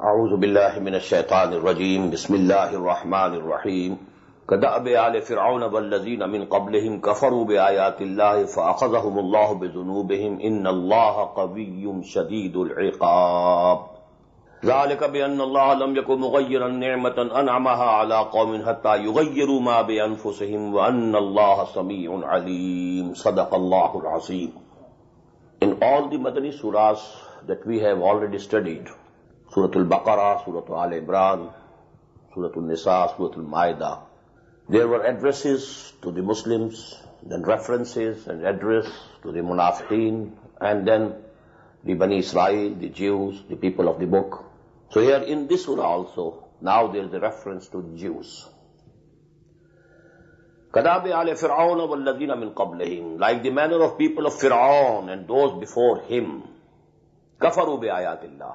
أعوذ بالله من الشيطان الرجيم بسم الله الرحمن الرحيم كدأب آل فرعون والذين من قبلهم كفروا بآيات الله فأخذهم الله بذنوبهم إن الله قوي شديد العقاب ذلك بأن الله لم يكن مغيرا نعمة أنعمها على قوم حتى يغيروا ما بأنفسهم وأن الله سميع عليم صدق الله العظيم. In all the Madani surahs that we have already studied, Surah Al-Baqarah, Surah Al-Imran, Surah Al-Nisa, Surah Al-Ma'idah, there were addresses to the Muslims, then references and address to the Munafiqeen, and then the Bani Israel, the Jews, the people of the book. So here in this surah also, now there is a reference to the Jews. كَدَابِ آلِ فِرْعَوْنَ وَالَّذِينَ مِنْ قَبْلِهِمْ, like the manner of people of Fir'aun and those before him. كَفَرُوا بِآيَاتِ اللَّهِ,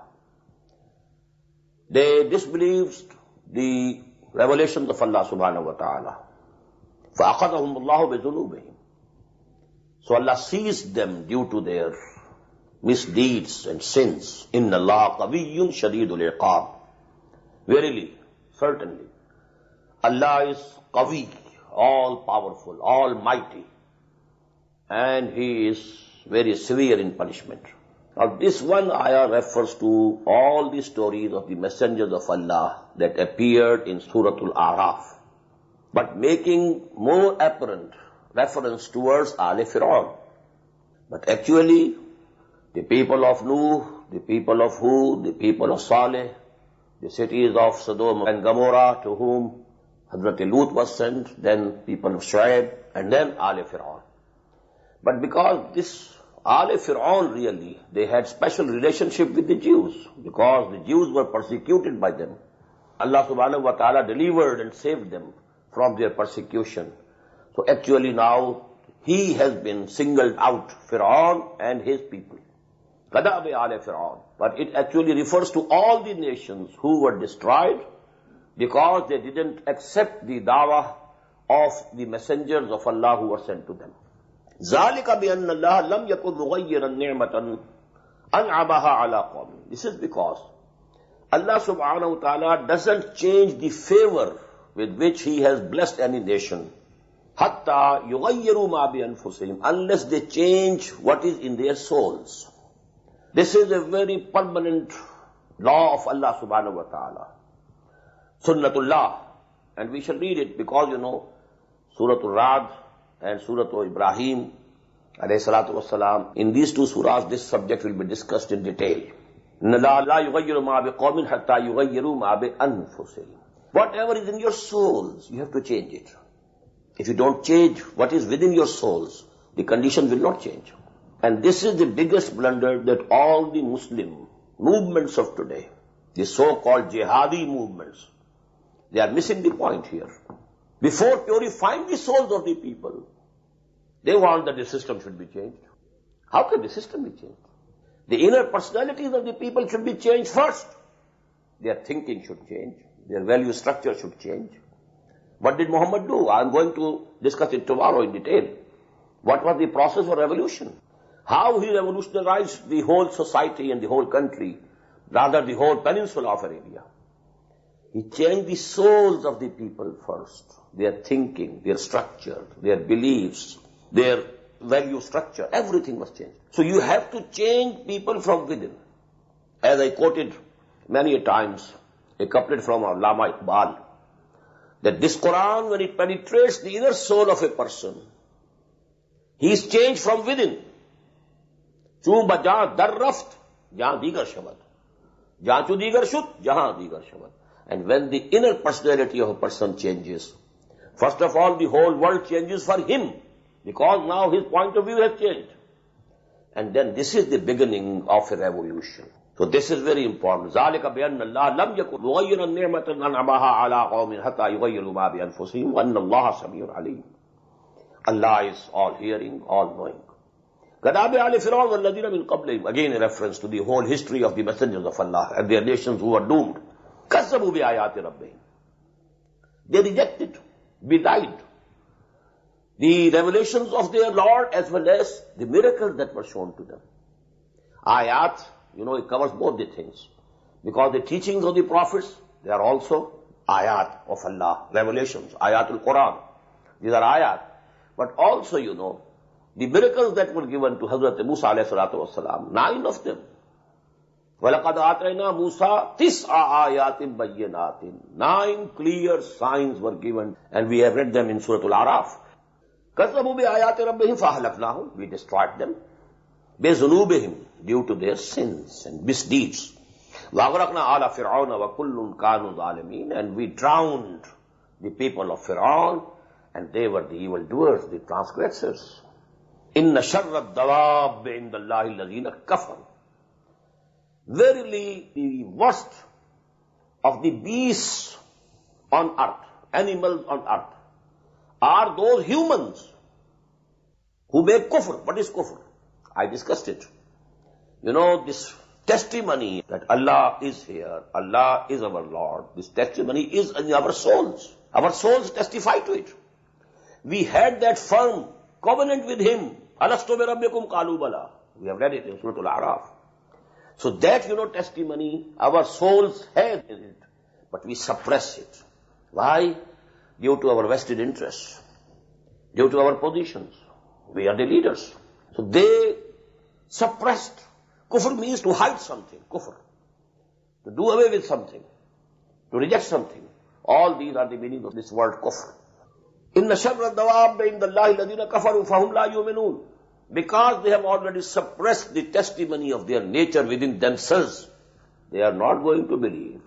they disbelieved the revelations of Allah subhanahu wa ta'ala. فَأَخَذَهُمُ اللَّهُ بِذُنُوبِهِمْ, so Allah seized them due to their misdeeds and sins. إِنَّ اللَّهَ قَوِيٌّ شَدِيدُ الْعِقَابِ, verily, certainly, Allah is Qawi, all powerful, almighty, and He is very severe in punishment. Now this one ayah refers to all the stories of the messengers of Allah that appeared in Surah Al-A'raf, but making more apparent reference towards Al-Fir'aun. But actually, the people of Nuh, the people of Hud, the people of Saleh, the cities of Sodom and Gomorrah to whom Hazrat Lut was sent, then people of Shu'aib, and then Al-Fir'aun. But because this Al-Fir'aun really, they had special relationship with the Jews, because the Jews were persecuted by them. Allah subhanahu wa ta'ala delivered and saved them from their persecution. So actually now, he has been singled out, Fir'aun and his people. Qada'bi al-Fir'aun. But it actually refers to all the nations who were destroyed because they didn't accept the dawah of the messengers of Allah who were sent to them. ذَلِكَ بِأَنَّ اللَّهَ لَمْ يَكُنْ مُغَيِّرًا نِعْمَةً أَنْعَمَهَا عَلَىٰ قَوْمٍ. This is because Allah subhanahu wa ta'ala doesn't change the favor with which He has blessed any nation حَتَّى يُغَيِّرُوا مَا بِأَنفُسِهِمْ, unless they change what is in their souls. This is a very permanent law of Allah subhanahu wa ta'ala. Sunnatullah. And we shall read it because, Surah Al-Ra'd and Surah Ibrahim, alayhi salatu wassalam, in these two surahs, this subject will be discussed in detail. لَا يُغَيِّرُ مَا بِقَوْمٍ حَتَّى يُغَيِّرُوا مَا بِأَنفُسِهِمْ. Whatever is in your souls, you have to change it. If you don't change what is within your souls, the condition will not change. And this is the biggest blunder that all the Muslim movements of today, the so-called jihadi movements, they are missing the point here. Before purifying the souls of the people, they want that the system should be changed. How can the system be changed? The inner personalities of the people should be changed first. Their thinking should change. Their value structure should change. What did Muhammad do? I am going to discuss it tomorrow in detail. What was the process of revolution? How he revolutionized the whole society and the whole country, rather the whole peninsula of Arabia. He changed the souls of the people first. Their thinking, their structure, their beliefs, their value structure, everything was changed. So you have to change people from within. As I quoted many a times, a couplet from Allama Iqbal, that this Quran, when it penetrates the inner soul of a person, he is changed from within. Chū bajā dar raft, jahan digar shabad. Jahan chu digar shud, jahan digar shabad. And when the inner personality of a person changes, first of all, the whole world changes for him, because now his point of view has changed. And then this is the beginning of a revolution. So this is very important. ذَلِكَ بِأَنَّ اللَّهَ لَمْ يَكُنْ مُغَيِّرًا نِعْمَةً أَنْعَمَهَا عَلَىٰ قَوْمٍ حَتَّى يُغَيِّرُوا مَا بِأَنفُسِهِمْ وَأَنَّ اللَّهَ سَمِيعٌ عَلِيمٌ. Allah is all hearing, all knowing. كَدَابِ آلِ فِرْعَوْنَ وَالَّذِينَ مِنْ قَبْلِهِمْ, again a reference to the whole history of the messengers of Allah and their nations who were doomed. كَذَّبُوا بِآيَاتِ رَبِّهِمْ, they rejected, belied the revelations of their Lord as well as the miracles that were shown to them. Ayat, it covers both the things. Because the teachings of the prophets, they are also āyāt of Allah, revelations, āyāt al-Quran. These are āyāt. But also, the miracles that were given to Hazrat Musa alayhi salatu wasalam, 9 of them. وَلَقَدْ آتَيْنَا مُوسَى 9 آيَاتٍ بَيِّنَاتٍ. 9 clear signs were given, and we have read them in Surah Al-A'raf. كَذَّبُوا بِآيَاتِ رَبِّهِمْ فَأَهْلَكْنَاهُمْ. We destroyed them. بِذُنُوبِهِمْ, due to their sins and misdeeds. وَأَغْرَقْنَا آلَ فِرْعَوْنَ وَكُلٌّ كَانُوا ظَالِمِينَ. And we drowned the people of Fir'aun, and they were the evildoers, the transgressors. إِنَّ شَرَّ الدَّوَابِّ عِنْدَ اللَّهِ الَّذِينَ كَفَرُوا. Verily, the worst of the beasts on earth, animals on earth, are those humans who make kufr. What is kufr? I discussed it. This testimony that Allah is here, Allah is our Lord, this testimony is in our souls. Our souls testify to it. We had that firm covenant with Him. Alastu bi rabbikum qalu bala. We have read it in Surah Al-A'raf. So that, testimony, our souls have in it. But we suppress it. Why? Due to our vested interests. Due to our positions. We are the leaders. So they suppressed. Kufr means to hide something. Kufr. To do away with something. To reject something. All these are the meaning of this word kufr. إِنَّ شَرَّ الدَّوَابِّ عِنْدَ اللَّهِ الَّذِينَ كَفَرُوا فَهُمْ لَا يُؤْمِنُونَ. Because they have already suppressed the testimony of their nature within themselves, they are not going to believe.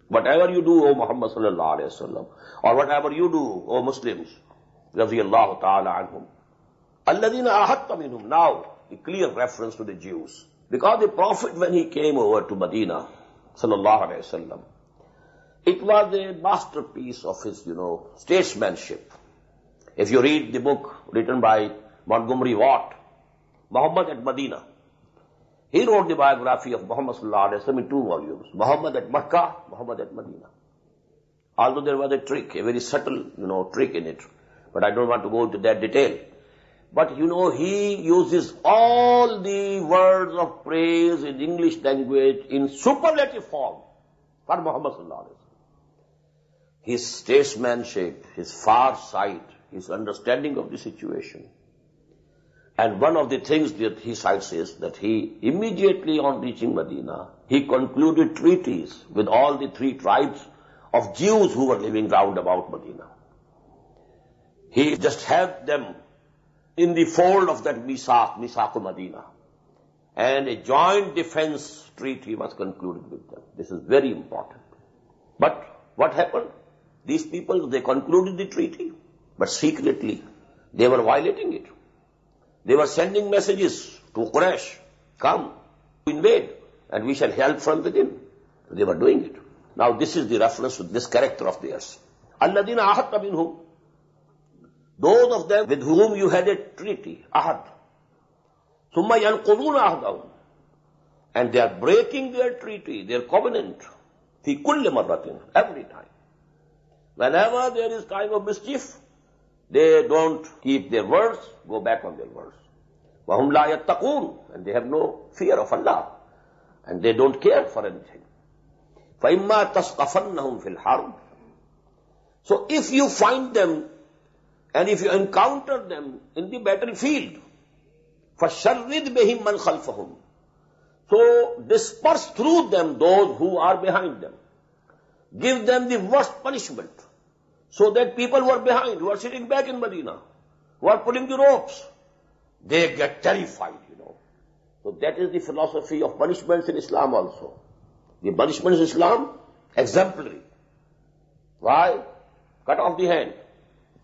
Whatever you do, O Muhammad sallallahu alayhi wa sallam, or whatever you do, O Muslims, radiyallahu ta'ala anhum, alladhina ahadta minhum. Now, a clear reference to the Jews. Because the Prophet, when he came over to Medina, sallallahu alayhi wa sallam, it was a masterpiece of his, statesmanship. If you read the book written by Montgomery Watt, Muhammad at Medina, he wrote the biography of Muhammad sallallahu alaihi wasallam in 2 volumes. Muhammad at Makkah, Muhammad at Medina. Although there was a trick, a very subtle, trick in it. But I don't want to go into that detail. But, he uses all the words of praise in English language in superlative form for Muhammad sallallahu alaihi wasallam. His statesmanship, his far sight, his understanding of the situation. And one of the things that he cites is that he immediately on reaching Medina, he concluded treaties with all the 3 tribes of Jews who were living round about Medina. He just had them in the fold of that Misaq Medina. And a joint defense treaty was concluded with them. This is very important. But what happened? These people, they concluded the treaty, but secretly they were violating it. They were sending messages to Quraysh, come, invade, and we shall help from within. They were doing it. Now this is the reference to this character of theirs. Alladhina ahadta minhum. Those of them with whom you had a treaty, ahad. Summa yanquduna ahdahum. And they are breaking their treaty, their covenant, fi kulli marratin, every time. Whenever there is time of mischief, they don't keep their words, go back on their words. وَهُمْ لَا يَتَّقُونَ. And they have no fear of Allah. And they don't care for anything. فَإِمَّا تَسْقَفَنَّهُمْ فِي الْحَرْبِ. So if you find them, and if you encounter them in the battlefield, فَشَرِّدْ بِهِمْ مَنْ خَلْفَهُمْ. So disperse through them those who are behind them. Give them the worst punishment. So that people who are behind, who are sitting back in Medina, who are pulling the ropes, they get terrified, So that is the philosophy of punishments in Islam also. The punishments in Islam, exemplary. Why? Cut off the hand,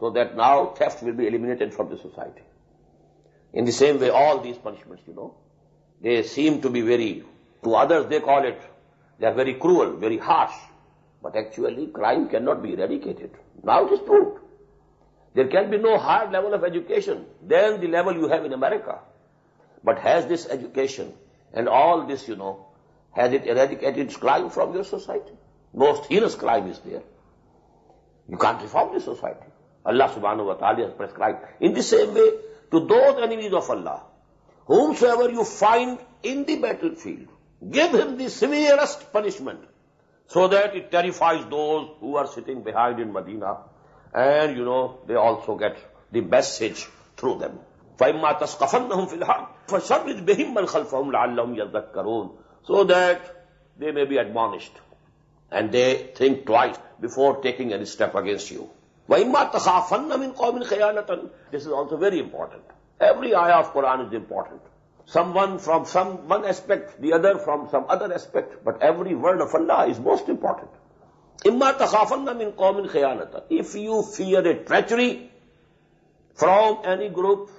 so that now theft will be eliminated from the society. In the same way, all these punishments, they seem to be to others they call it, they are very cruel, very harsh. But actually, crime cannot be eradicated. Now it is proved. There can be no higher level of education than the level you have in America. But has this education and all this, has it eradicated crime from your society? Most heinous crime is there. You can't reform the society. Allah subhanahu wa ta'ala has prescribed. In the same way, to those enemies of Allah, whomsoever you find in the battlefield, Give him the severest punishment so that it terrifies those who are sitting behind in Medina. And, they also get the message through them. فَإِمَّا تَسْقَفَنَّهُمْ فِي الْحَرْبِ فَشَرِّدْ بِهِمْ مَنْ خَلْفَهُمْ لَعَلَّهُمْ يَذَّكَّرُونَ. So that they may be admonished and they think twice before taking any step against you. وَإِمَّا تَخَافَنَّ مِنْ قَوْمٍ خِيَانَةً. This is also very important. Every ayah of Quran is important. Someone from some one aspect, the other from some other aspect, but every word of Allah is most important. إِمَّا تَخَافَنَّ مِنْ قَوْمٍ خِيَانَةً. If you fear a treachery from any group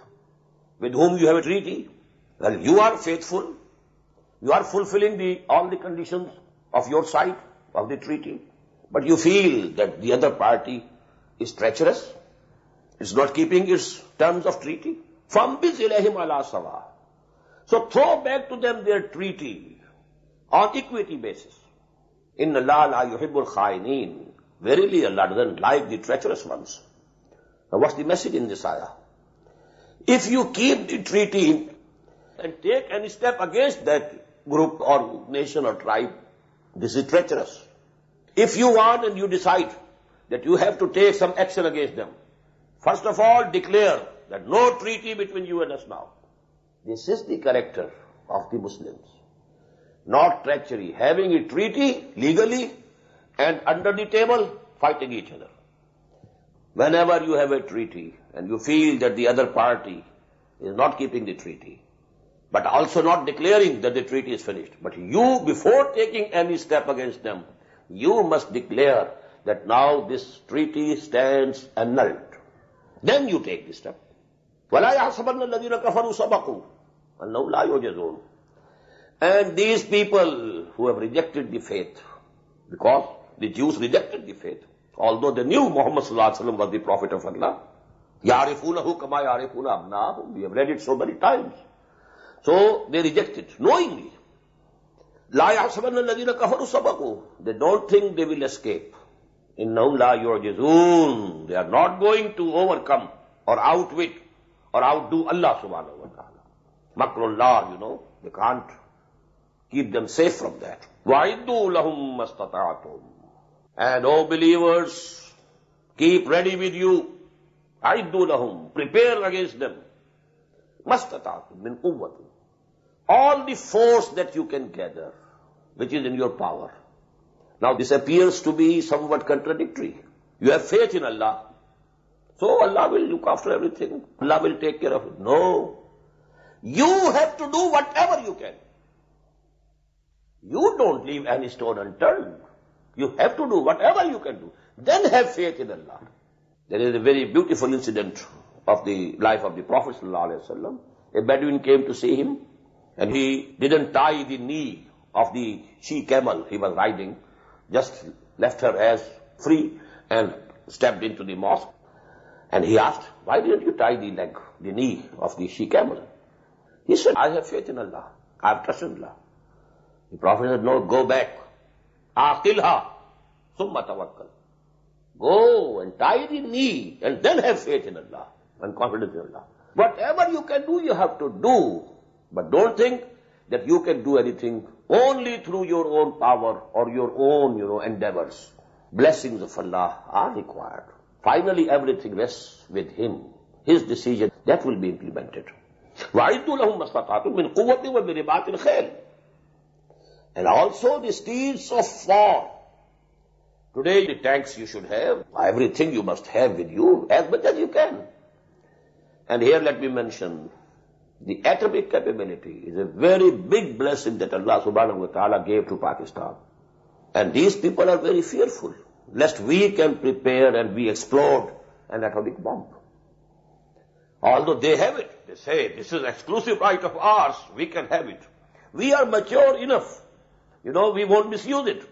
with whom you have a treaty, well, you are faithful, you are fulfilling all the conditions of your side of the treaty, but you feel that the other party is treacherous, it's not keeping its terms of treaty. فَانْبِذْ إِلَيْهِمْ عَلَى سَوَاءٍ. So throw back to them their treaty on equity basis. إِنَّ اللَّهَ لَا يُحِبُّ الْخَائِنِينَ. Verily Allah doesn't like the treacherous ones. Now what's the message in this ayah? If you keep the treaty and take any step against that group or nation or tribe, this is treacherous. If you want and you decide that you have to take some action against them, first of all declare that no treaty between you and us now. This is the character of the Muslims. Not treachery, having a treaty legally and under the table fighting each other. Whenever you have a treaty and you feel that the other party is not keeping the treaty, but also not declaring that the treaty is finished, but you, before taking any step against them, you must declare that now this treaty stands annulled. Then you take the step. وَلَا يَحْسَبَنَّ الَّذِينَ كَفَرُوا سَبَقُوا أَنَّهُمْ لَا يُعْجِزُونَ. And these people who have rejected the faith, because the Jews rejected the faith, although they knew Muhammad sallallahu alaihi wasallam was the prophet of Allah, يَعْرِفُونَهُ كَمَا يَعْرِفُونَ أَبْنَاءَهُمْ. We have read it so many times. So they reject it knowingly. لَا يَحْسَبَنَّ الَّذِينَ كَفَرُوا سَبَقُوا. They don't think they will escape. إِنَّهُمْ لَا يُعْجِزُونَ. They are not going to overcome or outwit or outdo Allah subhanahu wa ta'ala. Makrullah, they can't keep them safe from that. وَعِدُّوا لَهُمْ مَسْتَطَعْتُمْ. And O believers, keep ready with you. عِدُّوا لَهُمْ. Prepare against them. مَسْتَطَعْتُمْ مِنْ قُوَّةٍ. All the force that you can gather, which is in your power. Now this appears to be somewhat contradictory. You have faith in Allah, so Allah will look after everything. Allah will take care of it. No. You have to do whatever you can. You don't leave any stone unturned. You have to do whatever you can do. Then have faith in Allah. There is a very beautiful incident of the life of the Prophet ﷺ. A Bedouin came to see him, and he didn't tie the knee of the she-camel he was riding, just left her as free and stepped into the mosque. And he asked, why didn't you tie the leg, the knee of the she-camel? He said, I have faith in Allah. I have trust in Allah. The Prophet said, no, go back. Aqilha, summa tawakkal. Go and tie the knee and then have faith in Allah and confidence in Allah. Whatever you can do, you have to do. But don't think that you can do anything only through your own power or your own, endeavors. Blessings of Allah are required. Finally, everything rests with Him. His decision, that will be implemented. وَعِدُّوا لَهُمْ مَسْتَطَعْتُمْ مِنْ قُوَّةٍ وَمِنْ رِبَاطِ الْخَيْلِ. And also the steeds of war. Today, the tanks you should have, everything you must have with you, as much as you can. And here let me mention, the atomic capability is a very big blessing that Allah subhanahu wa ta'ala gave to Pakistan. And these people are very fearful, lest we can prepare and we explode an atomic bomb. Although they have it, they say, this is exclusive right of ours, we can have it. We are mature enough, we won't misuse it.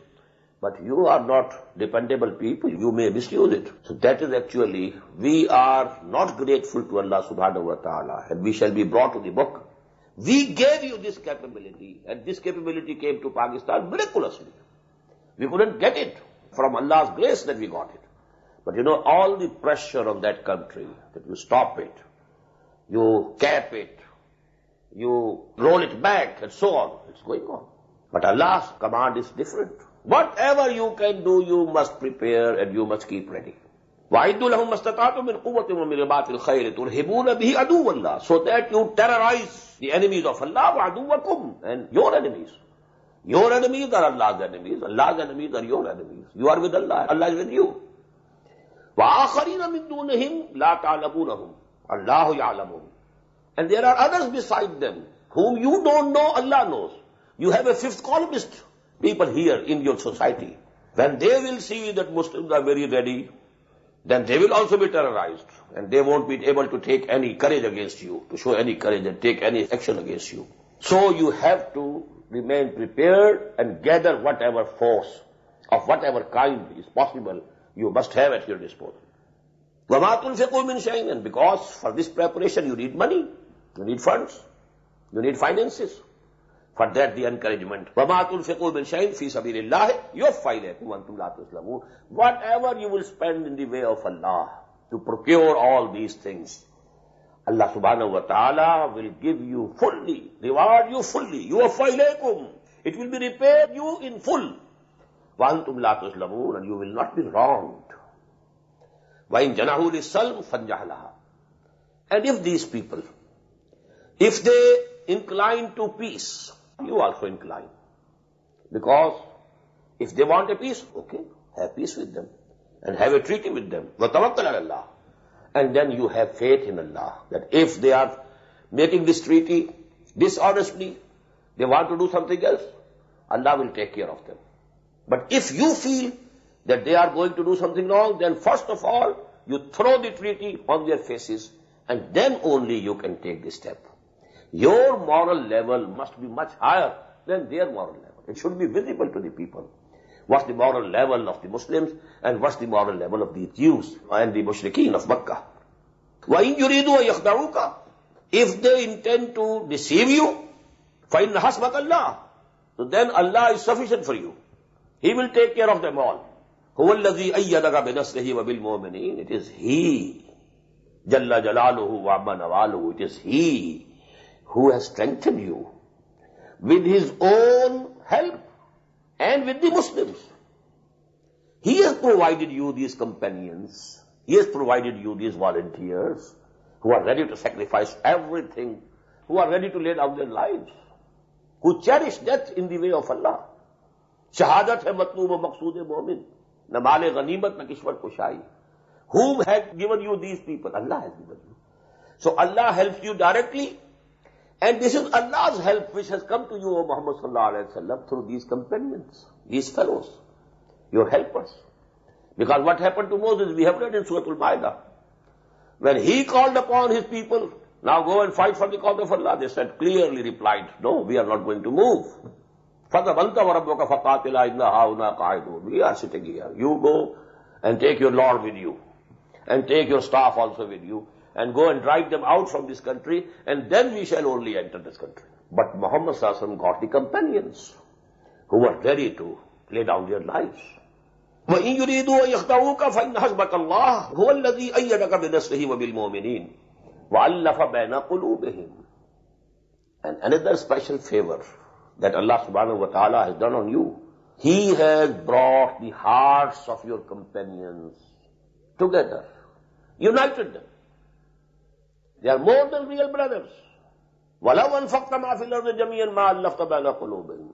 But you are not dependable people, you may misuse it. So that is actually, we are not grateful to Allah subhanahu wa ta'ala, and we shall be brought to the book. We gave you this capability, and this capability came to Pakistan miraculously. We couldn't get it. From Allah's grace that we got it. But all the pressure on that country, that you stop it, you cap it, you roll it back, and so on, it's going on. But Allah's command is different. Whatever you can do, you must prepare and you must keep ready. وَعِدُّوا لَهُمْ مَسْتَطَعْتُم مِّن قُوَّةٍ وَمِن رِّبَاطِ الْخَيْلِ تُرْهِبُونَ بِهِ عَدُوَّ اللَّهِ, so that you terrorize the enemies of Allah, وَعَدُوَّكُمْ, and your enemies. Your enemies are Allah's enemies. Allah's enemies are your enemies. You are with Allah. Allah is with you. وَآخَرِينَ مِن دُونِهِمْ لَا تَعْلَمُونَهُمْ اللَّهُ يَعْلَمُهُمْ, and there are others beside them whom you don't know, Allah knows. You have a fifth columnist people here in your society. When they will see that Muslims are very ready, then they will also be terrorized, and they won't be able to take any courage against you, to show any courage and take any action against you. So you have to remain prepared and gather whatever force of whatever kind is possible, you must have at your disposal. وَمَا تُنْفِقُوا مِنْ شَيْءٍ, and because for this preparation you need money, you need funds, you need finances. For that the encouragement. وَمَا تُنْفِقُوا مِنْ شَيْءٍ فِي سَبِيلِ اللَّهِ يُوَفَّ إِلَيْكُمْ وَأَنْتُمْ لَا تُظْلَمُونَ. Whatever you will spend in the way of Allah to procure all these things, Allah subhanahu wa ta'ala will give you fully, reward you fully. يُوَفَّ إِلَيْكُمْ, it will be repaid you in full. وَأَنْتُمْ لَا تُظْلَمُونَ, and you will not be wronged. وَإِنْ جَنَحُوا لِلسَّلْمِ فَانْجَحْ لَهَا, and if these people, if they incline to peace, you also incline. Because if they want a peace, okay, have peace with them and have a treaty with them. وَتَوَكَّلْ عَلَى اللَّهِ, and then you have faith in Allah that if they are making this treaty dishonestly, they want to do something else, Allah will take care of them. But if you feel that they are going to do something wrong, then first of all, you throw the treaty on their faces, and then only you can take this step. Your moral level must be much higher than their moral level. It should be visible to the people. What's the moral level of the Muslims and what's the moral level of the Jews and the Mushrikeen of Makkah. وَإِن يُرِيدُوا يَخْدَعُوكَ, if they intend to deceive you, فَإِنَّ حَسْبَكَ اللَّهُ, so then Allah is sufficient for you. He will take care of them all. هُوَ الَّذِي أَيَّدَكَ بِنَصْرِهِ وَبِالْمُؤْمِنِينَ, it is He, جَلَّ جَلَالُهُ وَعَمَّ نَوَالُهُ, it is He who has strengthened you with His own help and with the Muslims. He has provided you these companions. He has provided you these volunteers who are ready to sacrifice everything, who are ready to lay down their lives, who cherish death in the way of Allah. Shahadat hai matloob wa maqsood mu'min, na maal ghanimat na kishwar kushayi. Whom has given you these people? Allah has given you. So Allah helps you directly, and this is Allah's help which has come to you, O Muhammad sallallahu alaihi wasallam, through these companions, these fellows, your helpers. Because what happened to Moses, we have read in Surah Al-Ma'idah. When he called upon his people, now go and fight for the cause of Allah, they said, clearly replied, no, we are not going to move. We are sitting here. You go and take your Lord with you, and take your staff also with you, and go and drive them out from this country, and then we shall only enter this country. But Muhammad sallallahu alaihi wasallam got the companions who were ready to lay down their lives. وَإِن يُرِيدُوا أَن يَخْدَعُوكَ فَإِنَّ حَسْبَكَ اللَّهُ هُوَ الَّذِي أَيَّدَكَ بِنَصْرِهِ وَبِالْمُؤْمِنِينَ وَأَلَّفَ بَيْنَ قُلُوبِهِمْ. And another special favor that Allah subhanahu wa ta'ala has done on you, He has brought the hearts of your companions together, united them. They are more than real brothers. وَلَوْ أَنْفَقْتَ مَا فِي الْأَرْضِ جَمِيعًا مَا أَلَّفْتَ بَيْنَ قُلُوبِهِمْ.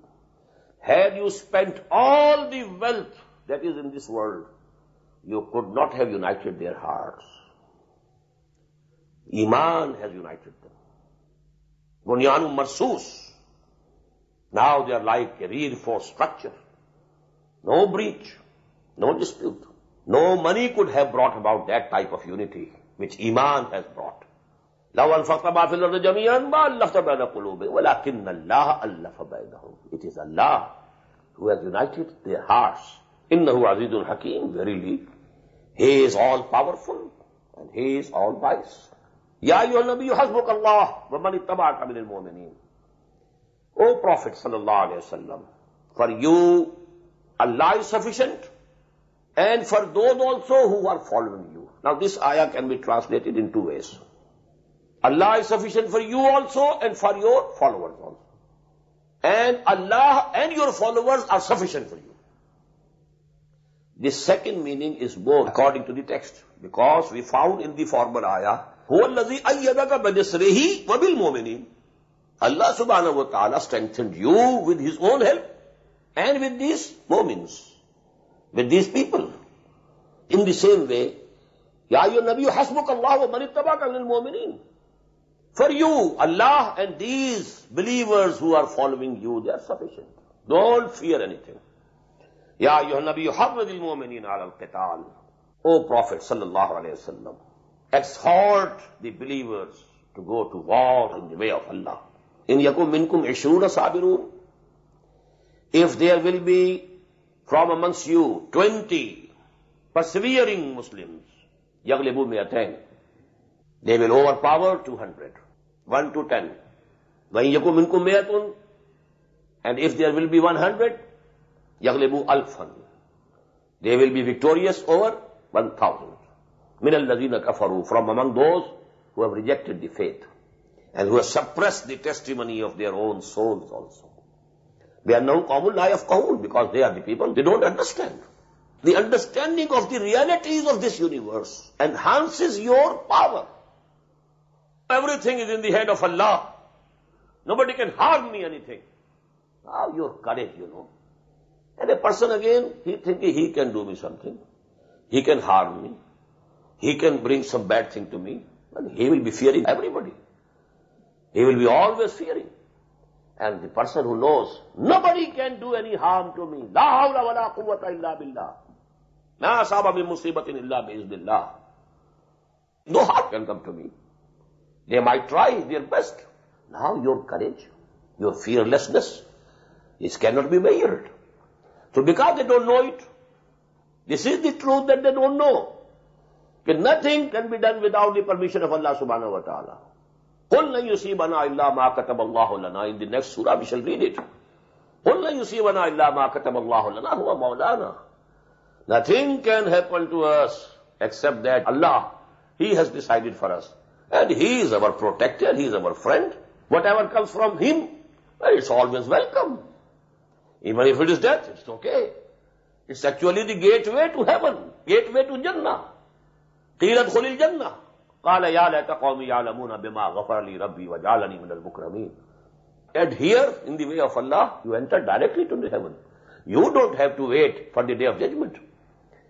Had you spent all the wealth that is in this world, you could not have united their hearts. Iman has united them. Bunyanun marsus. Now they are like a reinforced structure. No breach, no dispute. No money could have brought about that type of unity which Iman has brought. لَوْ أَنْفَقْتَ مَا فِي الْأَرْضِ جَمِيعًا مَا أَلَّفْتَ بَيْنَ قُلُوبِهِمْ وَلَكِنَّ اللَّهَ أَلَّفَ بَيْنَهُمْ. It is Allah who has united their hearts. إِنَّهُ عَزِيزٌ حَكِيمٌ. Verily, He is all powerful and He is all wise. يَا أَيُّهَا النَّبِيُّ حَسْبُكَ اللَّهُ وَمَنِ اتَّبَعَكَ مِنَ الْمُؤْمِنِينَ. O Prophet sallallahu alaihi wasallam, for you Allah is sufficient, and for those also who are following you. Now this ayah can be translated in two ways. Allah is sufficient for you also and for your followers also. and Allah and your followers are sufficient for you. The second meaning is more according to the text, because we found in the former ayah, هُوَ الَّذِي أَيَّدَكَ بِنِصْرِهِ وَبِالْمُؤْمِنِينَ. Allah subhanahu wa ta'ala strengthened you with His own help and with these mu'mins, with these people. In the same way, يَا أَيُّهَا النَّبِيُّ حَسْبُكَ اللَّهُ وَمَنِ اتَّبَعَكَ مِنَ الْمُؤْمِنِينَ. For you, Allah and these believers who are following you, they are sufficient. Don't fear anything. Ya ayyuhan nabiyyu harridil mu'minina 'ala al-qitāl. O Prophet sallallahu alayhi wa sallam, exhort the believers to go to war in the way of Allah. In yakum minkum 20 sabirun. If there will be from amongst you 20 persevering Muslims, yaglibu mi'atayn, they will overpower 200. 1 to 10. وَإِن يَكُن مِّنكُم مِّائَةٌ. And if there will be 100, يَغْلِبُوا أَلْفًا. They will be victorious over 1,000. مِنَ الَّذِينَ كَفَرُوا. From among those who have rejected the faith and who have suppressed the testimony of their own souls also. بِأَنَّهُمْ قَوْمٌ لَا يَفْقَهُونَ. Because they are the people, they don't understand. The understanding of the realities of this universe enhances your power. Everything is in the hand of Allah. Nobody can harm me anything. Now your courage, And a person again, he thinks he can do me something. He can harm me. He can bring some bad thing to me. And he will be fearing everybody. He will be always fearing. And the person who knows, nobody can do any harm to me. La hawla wa la quwwata illa billah. Ma asaba min musibatin illa bi'iznillah. No harm can come to me. They might try their best. Now your courage, your fearlessness, this cannot be measured. So because they don't know it, this is the truth that they don't know. That nothing can be done without the permission of Allah subhanahu wa ta'ala. قُلْ لَنْ يُصِيبَنَا إِلَّا مَا كَتَبَ اللَّهُ لَنَا. In the next surah we shall read it. قُلْ لَنْ يُصِيبَنَا إِلَّا مَا كَتَبَ اللَّهُ لَنَا هُوَ مَوْلَانَا. Nothing can happen to us except that Allah, He has decided for us. And He is our protector, He is our friend. Whatever comes from Him, it's always welcome. Even if it is death, it's okay. It's actually the gateway to heaven, gateway to Jannah. قِيلَ ادْخُلِ الْجَنَّةِ قَالَ يَا لَيْتَ قَوْمِي يَعْلَمُونَ بِمَا غَفَرَ لِي رَبِّي وَجَعَلَنِي مِنَ الْمُكْرَمِينَ. And here, in the way of Allah, you enter directly to the heaven. You don't have to wait for the day of judgment.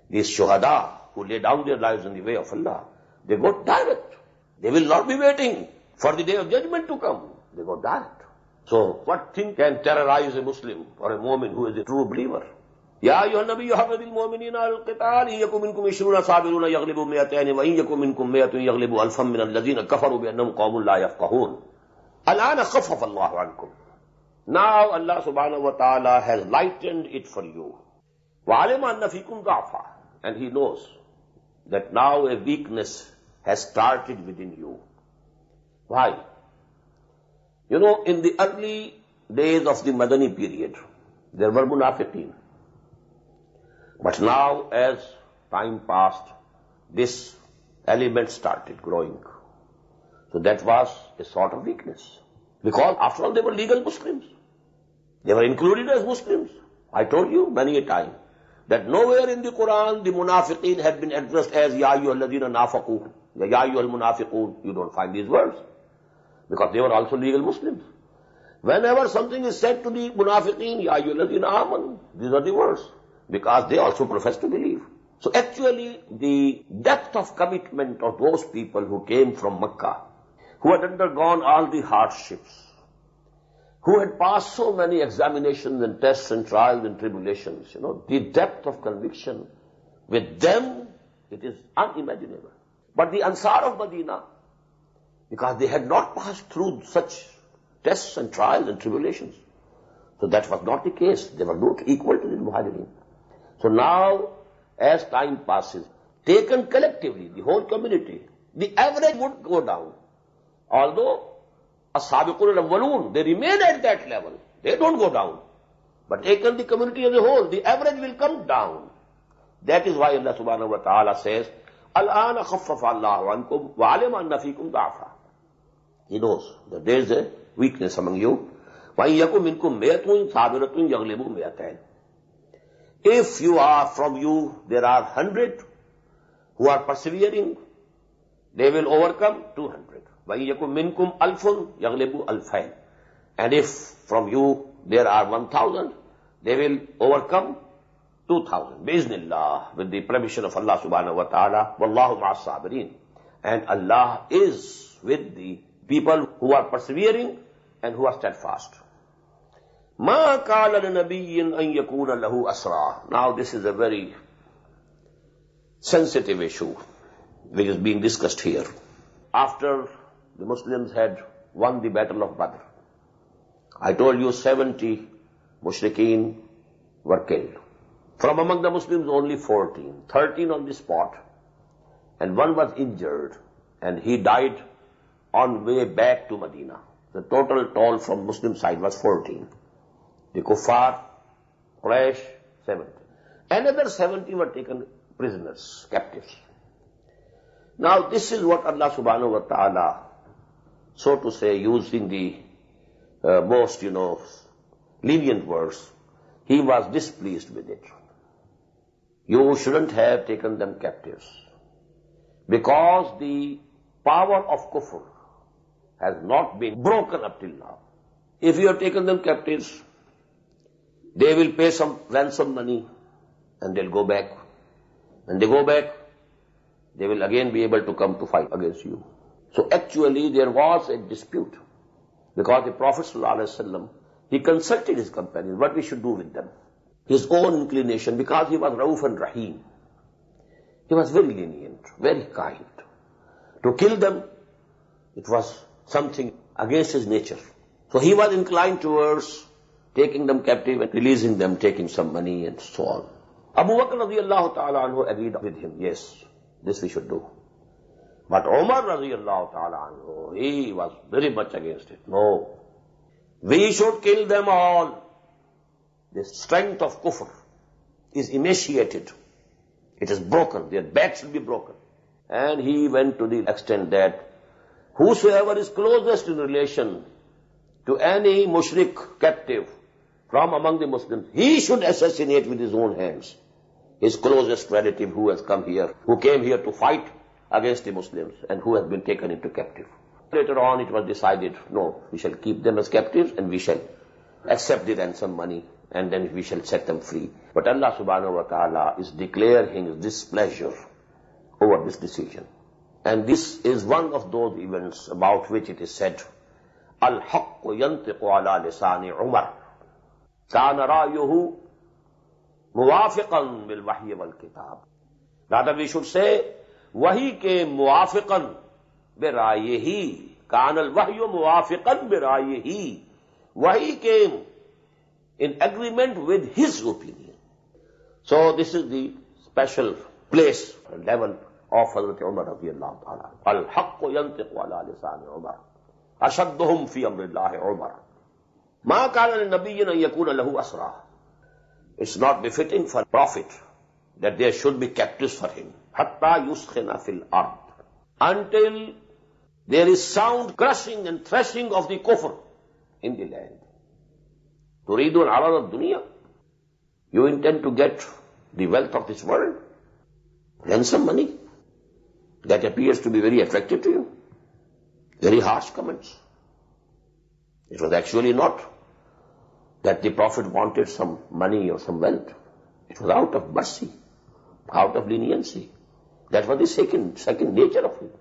These shuhada who lay down their lives in the way of Allah, they go direct. They will not be waiting for the day of judgment to come. They go direct. So, what thing can terrorize a Muslim or a mu'min who is a true believer? يَا أَيُّهَا النَّبِيُّ حَرِّضِ الْمُؤْمِنِينَ عَلَى الْقِتَالِ إِن يَكُن مِّنكُمْ 20 صَابِرُونَ يَغْلِبُوا مِائَتَيْنِ وَإِن يَكُن مِّنكُم مِّائَةٌ يَغْلِبُوا أَلْفًا مِّنَ الَّذِينَ كَفَرُوا بِأَنَّهُمْ قَوْمٌ لَا يَفْقَهُونَ. الْآنَ خَفَّفَ اللَّهُ عَنكُمْ. Now Allah subhanahu wa ta'ala has lightened it for you. وَعَلِمَ أَنَّ فِيكُمْ ضَعْفًا. And He knows that now a weakness has started within you. Why? In the early days of the Madani period, there were munafiqeen. But now, as time passed, this element started growing. So that was a sort of weakness. Because after all, they were legal Muslims. They were included as Muslims. I told you many a time that nowhere in the Quran the munafiqeen had been addressed as Ya ayyuhalladhina nafaqu, Ya ayyuhal munafiqun. You don't find these words. Because they were also legal Muslims. Whenever something is said to the munafiqeen, Ya ayyuhalladhina amanu, these are the words. Because they also profess to believe. So actually, the depth of commitment of those people who came from Makkah, who had undergone all the hardships, who had passed so many examinations and tests and trials and tribulations, the depth of conviction with them, it is unimaginable. But the Ansar of Medina, because they had not passed through such tests and trials and tribulations, so that was not the case. They were not equal to the Muhajirin. So now, as time passes, taken collectively, the whole community, the average would go down. Although, as-sabiqun al-awwalun, they remain at that level. They don't go down. But taken the community as a whole, the average will come down. That is why Allah subhanahu wa ta'ala says, الْآنَ خَفَّفَ اللَّهُ عَنْكُمْ وَعَلِمَ أَنَّ فِيكُمْ ضَعْفًا. He knows that there is a weakness among you. وَإِن يَكُن مِّنكُم مِّئَةٌ صَابِرَةٌ يَغْلِبُوا مِئَتَيْنِ. If you are from you, there are 100 who are persevering, they will overcome 200. وَإِن يَكُن مِّنكُمْ أَلْفٌ يَغْلِبُوا أَلْفَيْنِ. And if from you there are 1,000, they will overcome 2,000. Bi'Iznillah, with the permission of Allah subhanahu wa ta'ala. Wallahu ma'as sabirin. And Allah is with the people who are persevering and who are steadfast. Ma qala linabiyyin an yakuna lahu asra. Now this is a very sensitive issue which is being discussed here. After the Muslims had won the Battle of Badr, I told you 70 mushrikeen were killed. From among the Muslims only 14, 13 on the spot, and one was injured, and he died on way back to Medina. The total toll from Muslim side was 14. The Kuffar, Quraysh, 70. Another 70 were taken prisoners, captives. Now this is what Allah subhanahu wa ta'ala, so to say, using the most, lenient words, He was displeased with it. You shouldn't have taken them captives, because the power of kufr has not been broken up till now. If you have taken them captives, they will pay some ransom money and they'll go back. When they go back, they will again be able to come to fight against you. So actually there was a dispute, because the Prophet ﷺ, he consulted his companions what we should do with them. His own inclination, because he was Rauf and Rahim. He was very lenient, very kind. To kill them, it was something against his nature. So he was inclined towards taking them captive and releasing them, taking some money and so on. Abu Bakr radiyallahu ta'ala anhu agreed with him, yes, this we should do. But Umar radiyallahu ta'ala anhu, he was very much against it. No, we should kill them all. The strength of kufr is emaciated. It is broken. Their backs will be broken. And he went to the extent that whosoever is closest in relation to any mushrik captive from among the Muslims, he should assassinate with his own hands his closest relative who has come here, who came here to fight against the Muslims and who has been taken into captive. Later on it was decided, no, we shall keep them as captives and we shall accept the ransom money and then we shall set them free. But Allah subhanahu wa ta'ala is declaring his displeasure over this decision. And this is one of those events about which it is said, Al-Haqqu yantiqu ala lisani Umar. Kana ra'yuhu muwafiqan bil wahyi wal kitab. Rather we should say, wahi ke muwafiqan bi ra'yihi. Kana al-wahyu muwafiqan bi ra'yihi. Wahi came in agreement with his opinion. So this is the special place and level of Hazrat Umar radiyallahu ta'ala. Al-Haqqu yantiqu ala lisani Umar. Ashadduhum fi amrillahi Umar. Ma kana li-nabiyyin an yakuna lahu asra. It's not befitting for a prophet that there should be captives for him. Hatta yuskhina fil ard. Until there is sound crushing and threshing of the kufr in the land. Turidun arad al-dunya. You intend to get the wealth of this world? Ransom money? That appears to be very attractive to you. Very harsh comments. It was actually not that the Prophet wanted some money or some wealth. It was out of mercy, out of leniency. That was the second nature of it.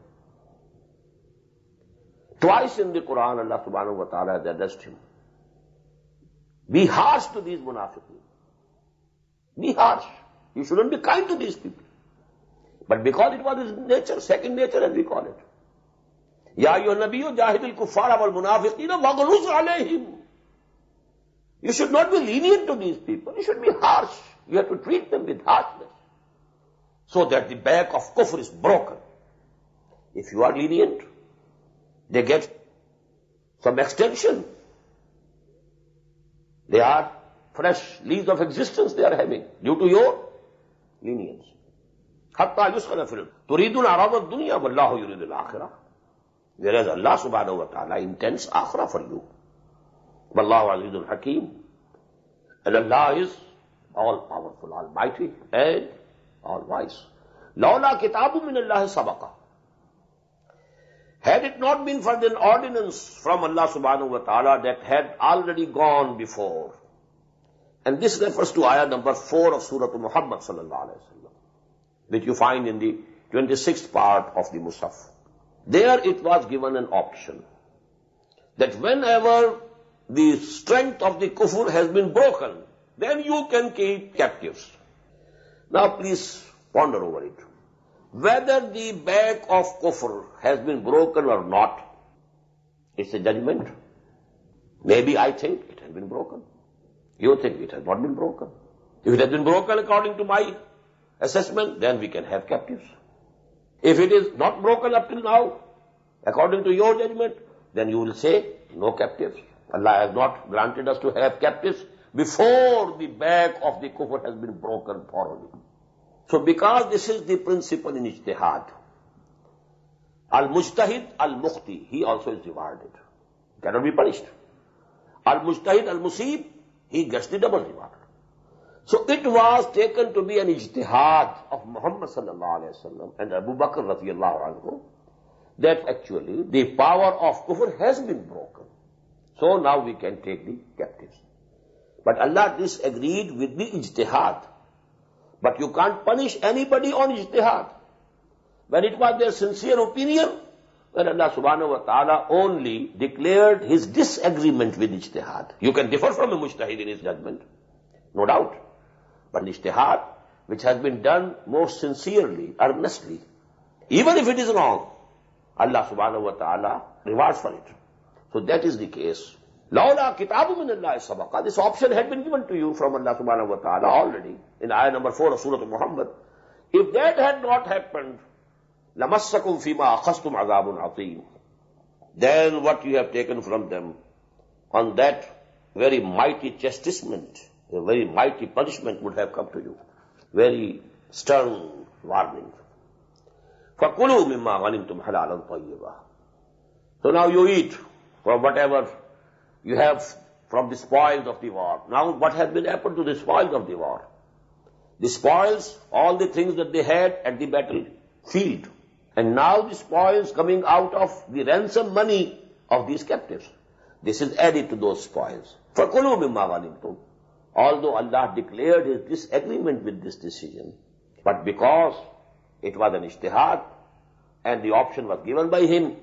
Twice in the Quran, Allah subhanahu wa ta'ala has addressed him. Be harsh to these munafiqeen. Be harsh. You shouldn't be kind to these people. But because it was his nature, second nature as we call it. Ya ayyuhan nabiyyu jahidil kuffara wal munafiqina waghluz alayhim. You should not be lenient to these people. You should be harsh. You have to treat them with harshness, so that the back of kufr is broken. If you are lenient, they get some extension. They are fresh leaves of existence they are having due to your lenience. Hatta yuskhana fil turidun arad ad-dunya wallahu yuridu al-akhirah. Whereas Allah subhanahu wa ta'ala intends akhirah for you. Wallahu azizun hakim. And Allah is all-powerful, almighty, and all-wise. Lawla kitabu min Allahi sabaqa. Had it not been for an ordinance from Allah subhanahu wa ta'ala that had already gone before. And this refers to ayah number 4 of Surah Muhammad sallallahu alayhi wa sallam, which you find in the 26th part of the Musaf. There it was given an option that whenever the strength of the kufr has been broken, then you can keep captives. Now please ponder over it. Whether the back of kufr has been broken or not, it's a judgment. Maybe I think it has been broken. You think it has not been broken. If it has been broken according to my assessment, then we can have captives. If it is not broken up till now, according to your judgment, then you will say, no captives. Allah has not granted us to have captives before the back of the kufr has been broken thoroughly. So because this is the principle in ijtihad, al-mujtahid, al-mukhti, he also is rewarded. He cannot be punished. Al-mujtahid, al-musib, he gets the double reward. So it was taken to be an ijtihad of Muhammad sallallahu alayhi wa sallam and Abu Bakr radiyallahu anhu that actually the power of kufr has been broken. So now we can take the captives. But Allah disagreed with the ijtihad. But you can't punish anybody on ijtihad. When it was their sincere opinion, when Allah subhanahu wa ta'ala only declared his disagreement with ijtihad. You can differ from a mujtahid in his judgment, no doubt. But ijtihad, which has been done most sincerely, earnestly, even if it is wrong, Allah subhanahu wa ta'ala rewards for it. So that is the case. Lawla kitabu min Allahi sabaqa. This option had been given to you from Allah subhanahu wa ta'ala already in ayah number 4 of Surah Muhammad. If that had not happened, lamassakum fima akhastum azabun ateem. Then what you have taken from them, on that very mighty chastisement, a very mighty punishment would have come to you. Very stern warning. فَكُلُوا مِمَّا غَنِمْتُمْ حَلَالًا طَيِّبًا. So now you eat from whatever you have from the spoils of the war. Now what has been happened to the spoils of the war? The spoils, all the things that they had at the battlefield. And now the spoils coming out of the ransom money of these captives. This is added to those spoils. فَكُلُوا مِمَّا غَنِمْتُمْ. Although Allah declared his disagreement with this decision, but because it was an ijtihad and the option was given by him,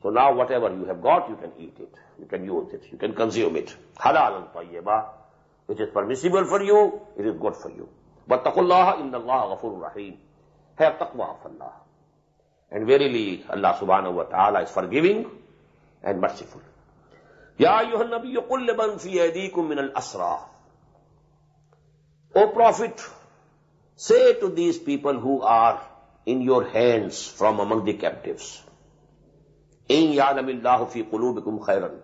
so now whatever you have got, you can eat it, you can use it, you can consume it. Halalan tayyiba, which is permissible for you, it is good for you. Wattaqullaha innallaha ghafurur rahim. Have taqwa of Allah. And verily Allah subhanahu wa ta'ala is forgiving and merciful. Ya ayyuhan nabiyyu qul liman fi aydikum min al-asra. O Prophet, say to these people who are in your hands from among the captives, in ya'lamillahu fi qulubikum khairan.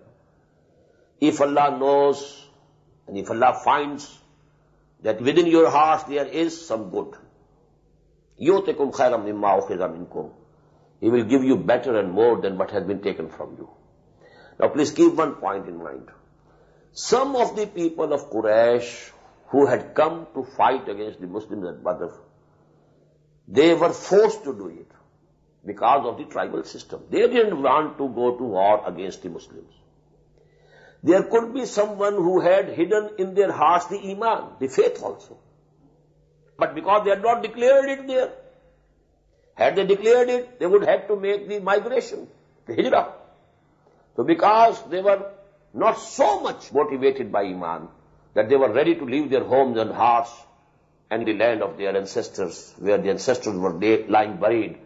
If Allah knows and if Allah finds that within your hearts there is some good, yu'tikum khairan mimma ukhiza minkum. He will give you better and more than what has been taken from you. Now please keep one point in mind. Some of the people of Quraysh who had come to fight against the Muslims at Badr, they were forced to do it because of the tribal system. They didn't want to go to war against the Muslims. There could be someone who had hidden in their hearts the iman, the faith also. But because they had not declared it there, had they declared it, they would have to make the migration, the hijrah. So because they were not so much motivated by iman, that they were ready to leave their homes and hearts and the land of their ancestors, where the ancestors were lying buried,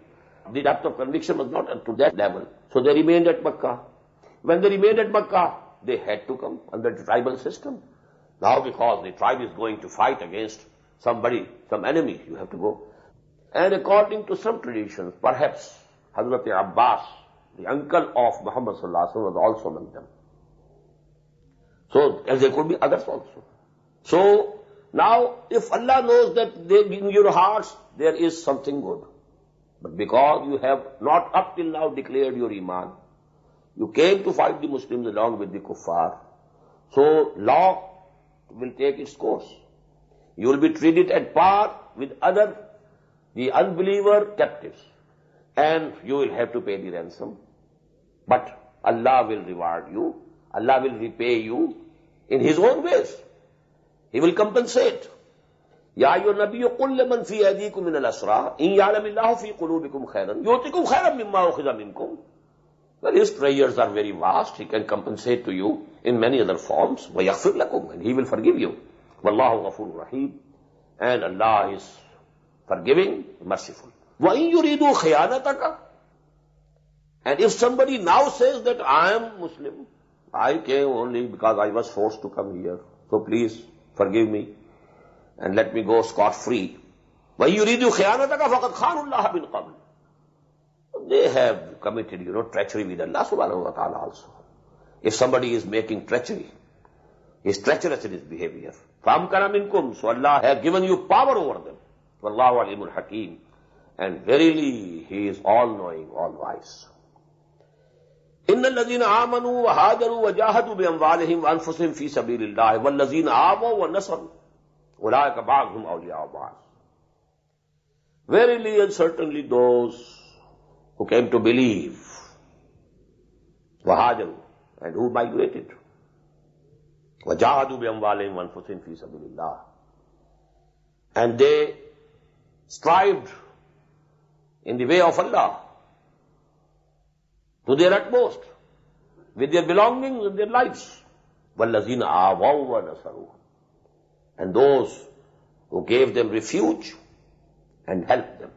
the depth of conviction was not up to that level. So they remained at Makkah. When they remained at Makkah, they had to come under the tribal system. Now because the tribe is going to fight against somebody, some enemy, you have to go. And according to some traditions, perhaps Hazrat Abbas, the uncle of Muhammad sallallahu alaihi wasallam, was also among them. So, as there could be others also. So, now, if Allah knows that in your hearts there is something good, but because you have not up till now declared your iman, you came to fight the Muslims along with the kuffar, So law will take its course. You will be treated at par with the unbeliever captives. And you will have to pay the ransom. But Allah will reward you. Allah will repay you in His own ways. He will compensate. يَا أَيُّهَا النَّبِيُّ قُلْ لَمَنْ فِي أَيْدِيكُم مِّنَ الْأَسْرَىٰ إِن يَعْلَمِ اللَّهُ فِي قُلُوبِكُمْ خَيْرًا يُؤْتِكُمْ خَيْرًا مِّمَّا أُخِذَ مِنكُمْ. Well, His prayers are very vast. He can compensate to you in many other forms. وَيَغْفِرْ لَكُمْ, and He will forgive you. وَاللَّهُ غَفُورٌ رَحِيمٌ, and Allah is forgiving, merciful. وَإِن يُرِيدُوا خِيَانَتَكَ, and if somebody now says that I am Muslim, I came only because I was forced to come here, so please forgive me and let me go scot-free. وَإِن يُرِيدُوا خِيَانَتَكَ فَقَدْ خَانُوا اللَّهَ مِنْ قَبْلِ. They have committed, treachery with Allah subhanahu wa ta'ala also. If somebody is making treachery, he is treacherous in his behavior. فَأَمْكَنَ مِنْكُمْ, so Allah has given you power over them. وَاللَّهُ عَلِيمٌ حَكِيمٌ, and verily He is all-knowing, all-wise. إِنَّ الَّذِينَ آمَنُوا وَهَاجَرُوا وَجَاهَدُوا بِأَمْوَالِهِمْ وَأَنفُسِهِمْ فِي سَبِيلِ اللَّهِ وَالَّذِينَ آوَوا وَنَصَرُوا أُولَٰئِكَ بَعْضُهُمْ أَوْلِيَاءُ بَعْضٍ. Verily and certainly those who came to believe, وَهَاجَرُوا, and who migrated, وَجَاهَدُوا بِأَمْوَالِهِمْ وَأَنفُسِهِمْ فِي سَبِيلِ اللَّهِ, and they strived in the way of Allah to their utmost, with their belongings and their lives. وَالَّذِينَ آوَوا وَنَصَرُوا, and those who gave them refuge and helped them.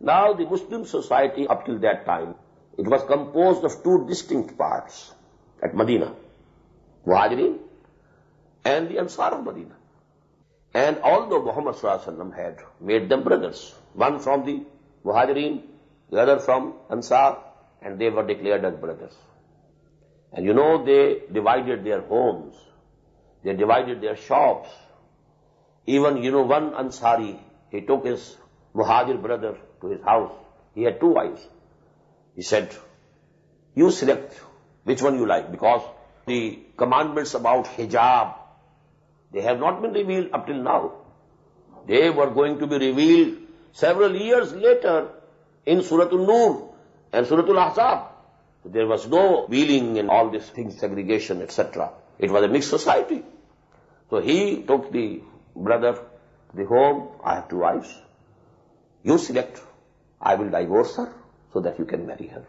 Now the Muslim society up till that time, it was composed of two distinct parts at Medina, Muhajirin and the Ansar of Medina. And although Muhammad sallallahu alaihi wasallam had made them brothers, one from the Muhajirin, the other from Ansar, and they were declared as brothers. And they divided their homes, they divided their shops. Even, one Ansari, he took his Muhajir brother to his house. He had two wives. He said, you select which one you like, because the commandments about hijab, they have not been revealed up till now. They were going to be revealed several years later in Surah Al-Nur and Surah Al-Ahzab. There was no wheeling and all these things, segregation, etc. It was a mixed society. So he took the brother to the home. I have two wives. You select. I will divorce her so that you can marry her.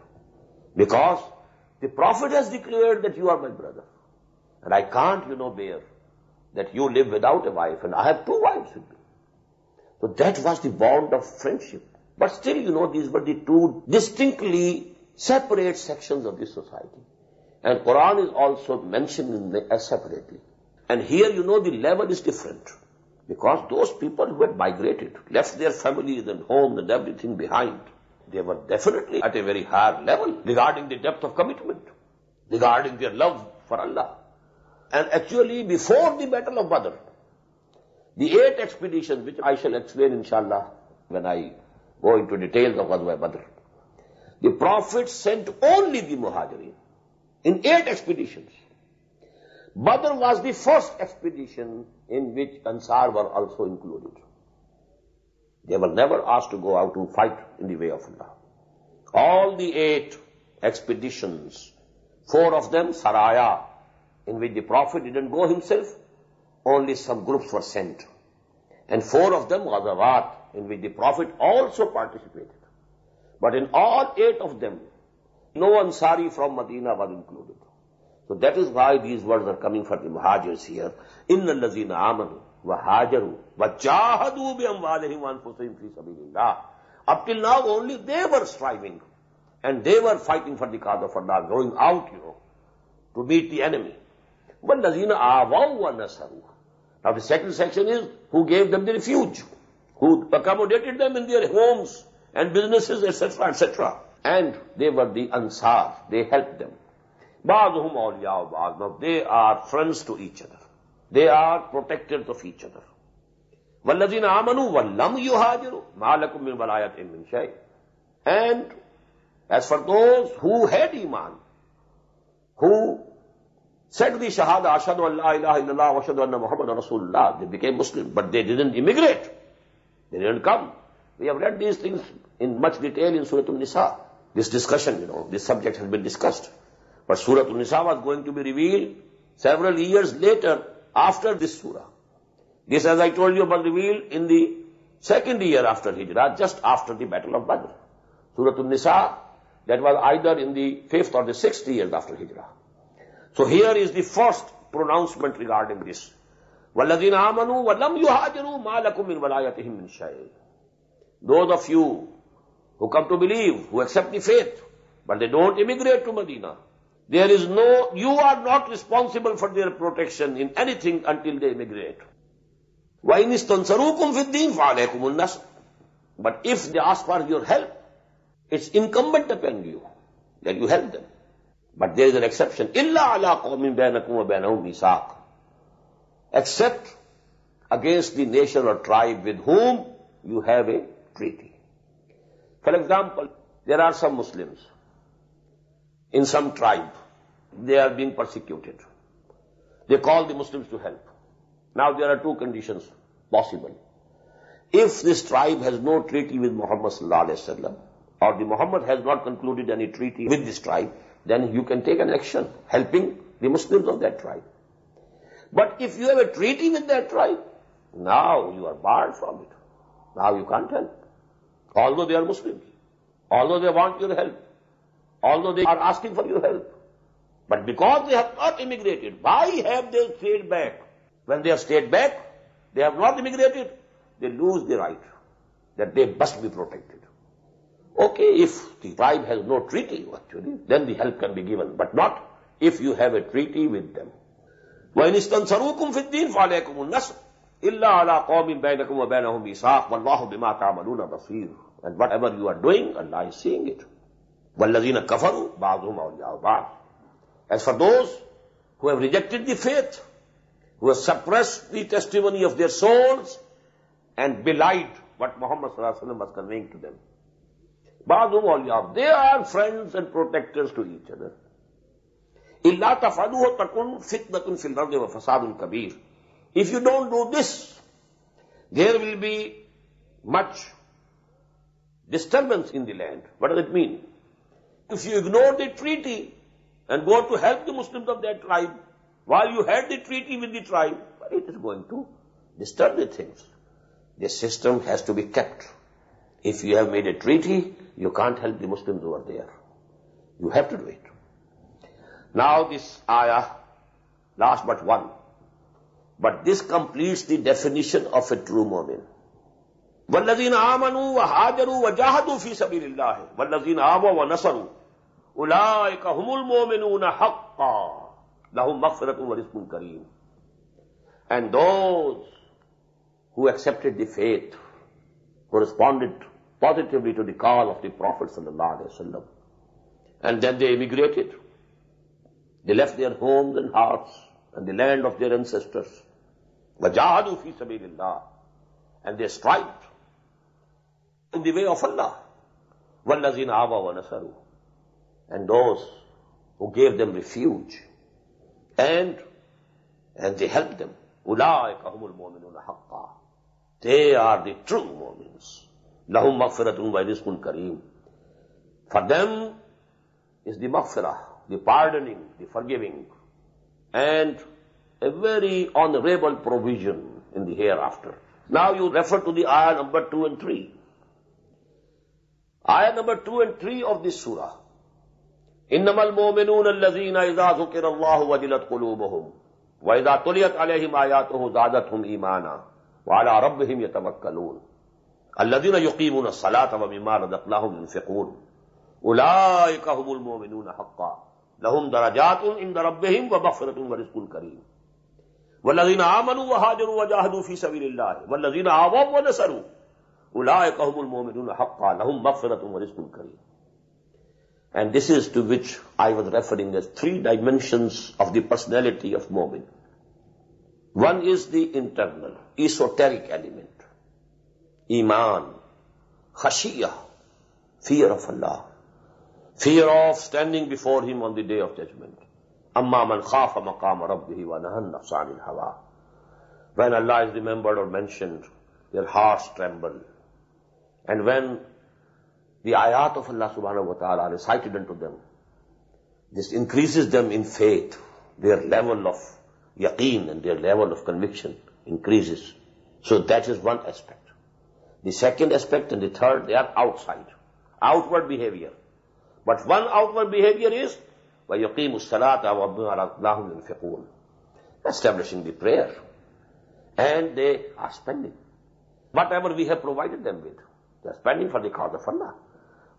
Because the Prophet has declared that you are my brother. And I can't, bear that you live without a wife, and I have two wives with me. So that was the bond of friendship. But still, these were the two distinctly separate sections of this society. And Quran is also mentioned as separately. And here, the level is different. Because those people who had migrated, left their families and homes and everything behind, they were definitely at a very high level regarding the depth of commitment, regarding their love for Allah. And actually, before the Battle of Badr, the 8 expeditions, which I shall explain inshallah when I go into details of Ghazwa Badr, the Prophet sent only the Muhajirin in 8 expeditions. Badr was the first expedition in which Ansar were also included. They were never asked to go out to fight in the way of Allah. All the 8 expeditions, 4 of them Saraya, in which the Prophet didn't go himself, only some groups were sent. And 4 of them Ghazawat, in which the Prophet also participated. But in all 8 of them, no Ansari from Medina was included. So that is why these words are coming for the Muhajirs here. إِنَّ الَّذِينَ آمَنُوا وَهَاجَرُوا وَجَاهَدُوا بِأَمْوَالِهِمْ وَأَنفُسِهِمْ فِي سَبِيلِ اللَّهِ. Up till now only they were striving. And they were fighting for the cause of Allah, going out, to meet the enemy. وَالَّذِينَ آوَوا وَنَصَرُوا. Now the second section is who gave them the refuge, who accommodated them in their homes and businesses, etc., etc. And they were the Ansar. They helped them. بَعْضُهُمْ أَوْلِيَاءُ بَعْضٍ. Now they are friends to each other. They are protectors of each other. وَالَّذِينَ آمَنُوا وَلَّمْ يُهَاجِرُوا مَا لَكُمْ مِنْ وَلَايَةٍ مِنْ شَيْءٍ. And as for those who had Iman, who said the Shahada, Ashhadu an la ilaha illallah wa ashhadu anna Muhammadan Rasulullah. They became Muslim, but they didn't immigrate. They didn't come. We have read these things in much detail in Surah Al-Nisa. This discussion, this subject has been discussed. But Surah Al-Nisa was going to be revealed several years later after this surah. This, as I told you, was revealed in the second year after Hijrah, just after the Battle of Badr. Surah Al-Nisa, that was either in the 5th or the 6th year after Hijrah. So here is the first pronouncement regarding this. وَالَّذِينَ آمَنُوا وَلَمْ يُهَاجِرُوا مَا لَكُمْ مِنْ وَلَايَتِهِمْ مِنْ شَيْءٍ. Those of you who come to believe, who accept the faith, but they don't immigrate to Medina, you are not responsible for their protection in anything until they immigrate. وَإِنِ اسْتَنْصَرُوكُمْ فِي الدِّينِ فَعَلَيْكُمُ النَّصْرُ. But if they ask for your help, it's incumbent upon you that you help them. But there is an exception. إِلَّا عَلَىٰ قَوْمٍ بَيْنَكُمْ وَبَيْنَهُمْ مِيثَاقٌ. Except against the nation or tribe with whom you have a treaty. For example, there are some Muslims in some tribe. They are being persecuted. They call the Muslims to help. Now there are two conditions possible. If this tribe has no treaty with Muhammad sallallahu alaihi wasallam, or the Muhammad has not concluded any treaty with this tribe, then you can take an action helping the Muslims of that tribe. But if you have a treaty with that tribe, now you are barred from it. Now you can't help. Although they are Muslims, although they want your help, although they are asking for your help. But because they have not immigrated, why have they stayed back? When they have stayed back, they have not immigrated, they lose the right that they must be protected. Okay, if the tribe has no treaty, actually, then the help can be given, but not if you have a treaty with them. وَإِنِ اسْتَنْصَرُوكُمْ فِي الدِّينِ فَعَلَيْكُمُ النَّصْرُ إِلَّا عَلَىٰ قَوْمٍ بَيْنَكُمْ وَبَيْنَهُمْ مِيثَاقٌ وَاللَّهُ بِمَا تَعْمَلُونَ بَصِيرٌ. And whatever you are doing, Allah is seeing it. وَالَّذِينَ كَفَرُوا بَعْضُهُمْ أَوْلِيَاءُ بَعْضٍ. As for those who have rejected the faith, who have suppressed the testimony of their souls and belied what Muhammad sallallahu alaihi wasallam was conveying to them, بَعْضُهُمْ أَوْلِيَاءُ, they are friends and protectors to each other. إِلَّا تَفْعَلُوهُ تَكُنْ فِتْنَةٌ فِي الْأَرْضِ وَفَسَادٌ كَبِيرٌ. If you don't do this, there will be much disturbance in the land. What does it mean? If you ignore the treaty and go to help the Muslims of that tribe, while you had the treaty with the tribe, it is going to disturb the things. The system has to be kept. If you have made a treaty, you can't help the Muslims over there. You have to do it. Now this ayah, last but one. But this completes the definition of a true mu'min. وَالَّذِينَ آمَنُوا وَهَاجَرُوا وَجَاهَدُوا فِي سَبِيلِ اللَّهِ وَالَّذِينَ آوَوا وَنَصَرُوا أُولَٰئِكَ هُمُ الْمُؤْمِنُونَ حَقًّا لَهُمْ مَغْفِرَةٌ وَرِزْقٌ كَرِيمٌ. And those who accepted the faith, who responded positively to the call of the Prophet sallallahu alaihi wasallam, and then they immigrated. They left their homes and hearts and the land of their ancestors. وَجَاهَدُوا فِي سَبِيلِ اللَّهِ. And they strived in the way of Allah. وَالَّذِينَ آوَوا وَنَصَرُوا. And those who gave them refuge and they helped them. أُولَٰئِكَ هُمُ الْمُؤْمِنُونَ حَقًّا. They are the true mu'mins. لَهُمْ مَغْفِرَةٌ وَرِزْقٌ كَرِيمٌ. For them is the maghfirah, the pardoning, the forgiving, and a very honorable provision in the hereafter. Now you refer to the ayah number 2 and 3. Ayah number 2 and 3 of this surah. إِنَّمَا الْمُؤْمِنُونَ الَّذِينَ إِذَا ذُكِرَ اللَّهُ وَجِلَتْ قُلُوبُهُمْ وَإِذَا تُلِيَتْ عَلَيْهِمْ آيَاتُهُ زَادَتْهُمْ إِيمَانًا وَعَلَىٰ رَبِّهِمْ يَتَوَكَّلُونَ الَّذِينَ يُقِيمُونَ الصَّلَاةَ وَمِمَّا رَزَقْنَاهُمْ يُنْفِقُونَ أُولَٰئِكَ هُمُ الْمُؤْمِنُونَ حَقًّا لَهُمْ دَرَجَاتٌ عِندَ رَبِّهِمْ وَمَغْفِرَةٌ وَرِزْقٌ كَرِيمٌ. وَالَّذِينَ آمَنُوا وَهَاجَرُوا وَجَاهَدُوا فِي سَبِيلِ اللَّهِ وَالَّذِينَ آوَوا وَنَصَرُوا أُولَٰئِكَ هُمُ الْمُؤْمِنُونَ حَقًّا لَهُمْ مَغْفِرَةٌ وَرِزْقٌ كَرِيمٌ. And this is to which I was referring as three dimensions of the personality of mu'min. One is the internal, esoteric element. Iman, khashiyah, fear of Allah, fear of standing before Him on the Day of Judgment, أَمَّا مَنْ خَافَ مَقَامَ رَبِّهِ وَنَهَى النَّفْسَ عَنِ الْهَوَىٰ. When Allah is remembered or mentioned, their hearts tremble. And when the āyāt of Allah subhanahu wa ta'ala are recited unto them, this increases them in faith. Their level of yaqeen and their level of conviction increases. So that is one aspect. The second aspect and the third, they are outside. Outward behavior. But one outward behavior is وَيُقِيمُ الصَّلَاةَ وَمِمَّا رَزَقْنَاهُمْ يُنْفِقُونَ, establishing the prayer. And they are spending. Whatever we have provided them with, they are spending for the cause of Allah,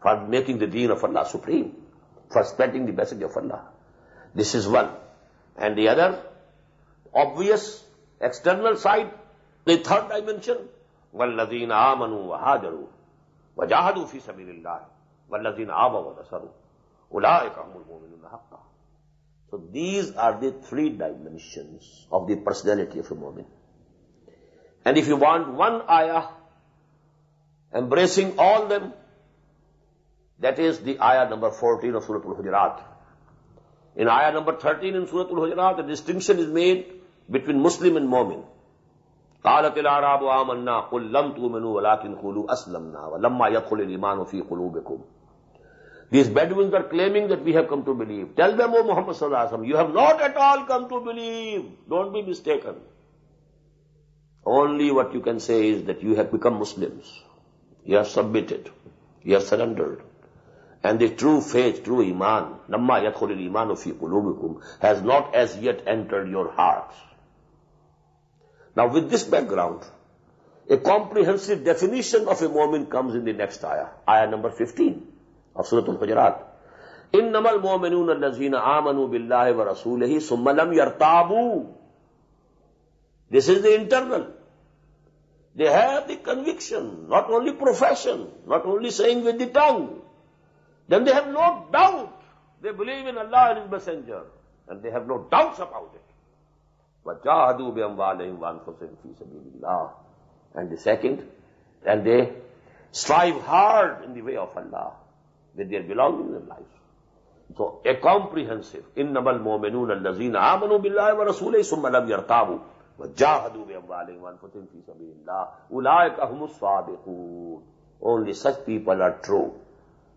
for making the deen of Allah supreme, for spreading the message of Allah. This is one. And the other, obvious, external side, the third dimension, وَالَّذِينَ آمَنُوا وَهَاجَرُوا وَجَاهَدُوا فِي سَبِيلِ اللَّهِ وَالَّذِينَ آوَوا وَنَصَرُوا أُولَٰئِكَ هُمُ الْمُؤْمِنُونَ حَقًّا. So these are the three dimensions of the personality of a mu'min. And if you want one ayah embracing all them, that is the ayah number 14 of Surah Al-Hujurat. In ayah number 13 in Surah Al-Hujurat, the distinction is made between Muslim and mu'min. قالت الأعراب آمنا قل لم تؤمنوا ولكن قولوا أسلمنا ولما يدخل الإيمان في قلوبكم. These Bedouins are claiming that we have come to believe. Tell them, O Muhammad sallallahu alaihi wasallam, you have not at all come to believe. Don't be mistaken. Only what you can say is that you have become Muslims. You have submitted. You have surrendered. And the true faith, true iman, لما يدخل الإيمان في قلوبكم, has not as yet entered your hearts. Now with this background, a comprehensive definition of a mu'min comes in the next ayah, ayah number 15 of Surah Al-Hujurat. إِنَّمَا الْمُؤْمِنُونَ الَّذِينَ آمَنُوا بِاللَّهِ وَرَسُولِهِ ثُمَّ لَمْ يَرْتَابُوا. This is the internal. They have the conviction, not only profession, not only saying with the tongue. Then they have no doubt. They believe in Allah and His Messenger. And they have no doubts about it. وَجَاهَدُوا بِأَمْوَالِهِمْ وَأَنفُسِهِمْ فِي سَبِيلِ اللَّهِ. And the second, and they strive hard in the way of Allah with their belongings and life. So a comprehensive, إِنَّمَا الْمُؤْمِنُونَ الَّذِينَ آمَنُوا بِاللَّهِ وَرَسُولِهِ ثُمَّ لَمْ يَرْتَابُوا وَجَاهَدُوا بِأَمْوَالِهِمْ وَأَنفُسِهِمْ فِي سَبِيلِ اللَّهِ أُولَٰئِكَ هُمُ الصَّادِقُونَ. Only such people are true